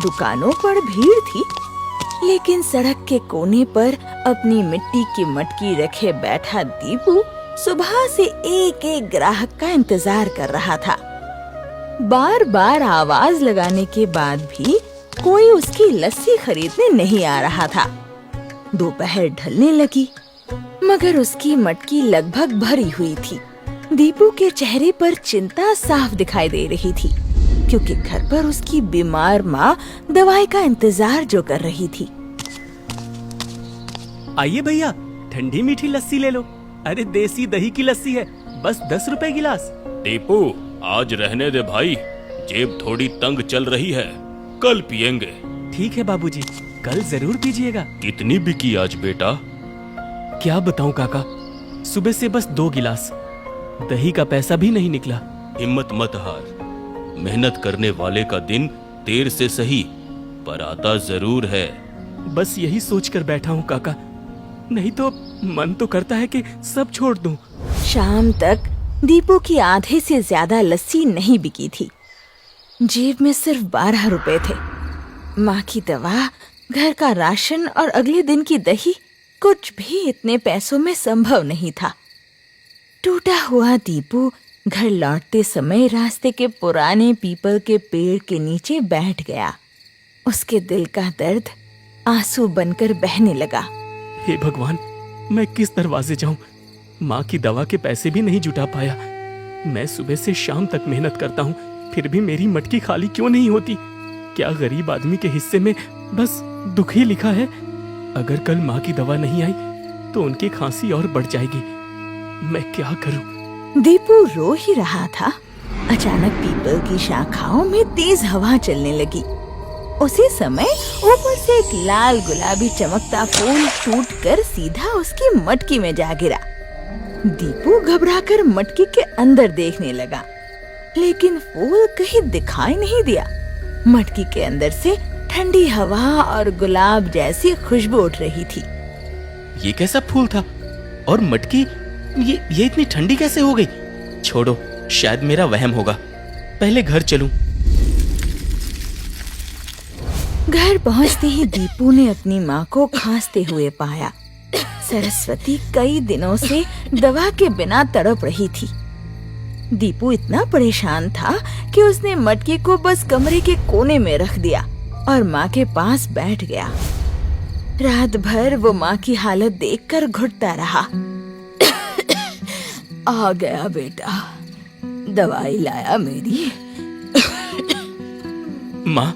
दुकानों पर भीड़ थी, लेकिन सड़क के कोने पर अपनी मिट्टी की मटकी रखे बैठा दीपू सुबह से एक एक ग्राहक का इंतजार कर रहा था। बार बार आवाज लगाने के बाद भी कोई उसकी लस्सी खरीदने नहीं आ रहा था। दोपहर ढलने लगी, मगर उसकी मटकी लगभग भरी हुई थी। दीपू के चेहरे पर चिंता साफ दिखाई दे रही थी, क्योंकि घर पर उसकी बीमार माँ दवाई का इंतजार जो कर रही थी। आइए भैया, ठंडी मीठी लस्सी ले लो। अरे देसी दही की लस्सी है, बस 10 रुपए गिलास। दीपू, आज रहने दे भाई, जेब थोड़ी तंग चल रही है, कल पिएंगे। ठीक है बाबूजी, कल जरूर पीजिएगा। कितनी बिकी आज बेटा? क्या बताऊं काका, सुबह से बस 2 गिलास, दही का पैसा भी नहीं निकला। हिम्मत मत हार, मेहनत करने वाले का दिन देर से सही पर आता जरूर है। बस यही सोचकर बैठा हूँ काका, नहीं तो मन तो करता है कि सब छोड़ दूं। शाम तक दीपू की आधे से ज्यादा लस्सी नहीं बिकी थी। जेब में सिर्फ 12 रुपए थे। माँ की दवा, घर का राशन और अगले दिन की दही, कुछ भी इतने पैसों में संभव नहीं था। टूटा हुआ दीपू घर लौटते समय रास्ते के पुराने पीपल के पेड़ के नीचे बैठ गया। उसके दिल का दर्द आंसू बनकर बहने लगा। हे भगवान, मैं किस दरवाजे जाऊं? माँ की दवा के पैसे भी नहीं जुटा पाया। मैं सुबह से शाम तक मेहनत करता हूँ, फिर भी मेरी मटकी खाली क्यों नहीं होती? क्या गरीब आदमी के हिस्से में बस दुख ही लिखा है? अगर कल माँ की दवा नहीं आई तो उनकी खांसी और बढ़ जाएगी। मैं क्या करूं? दीपू रो ही रहा था, अचानक पीपल की शाखाओं में तेज हवा चलने लगी। उसी समय ऊपर से एक लाल गुलाबी चमकता फूल टूटकर सीधा उसकी मटकी में जा गिरा। दीपू घबराकर मटकी के अंदर देखने लगा, लेकिन फूल कहीं दिखाई नहीं दिया। मटकी के अंदर से ठंडी हवा और गुलाब जैसी खुशबू उठ रही थी। ये कैसा फूल था? और मटकी ये इतनी ठंडी कैसे हो गई? छोड़ो, शायद मेरा वहम होगा। पहले घर चलूं। घर पहुंचते ही दीपू ने अपनी माँ को खांसते हुए पाया। सरस्वती कई दिनों से दवा के बिना तड़प रही थी। दीपू इतना परेशान था कि उसने मटकी को बस कमरे के कोने में रख दिया और माँ के पास बैठ गया। रात भर वो माँ की हालत देखकर घुटता रहा। आ गया बेटा, दवाई लाया मेरी। माँ,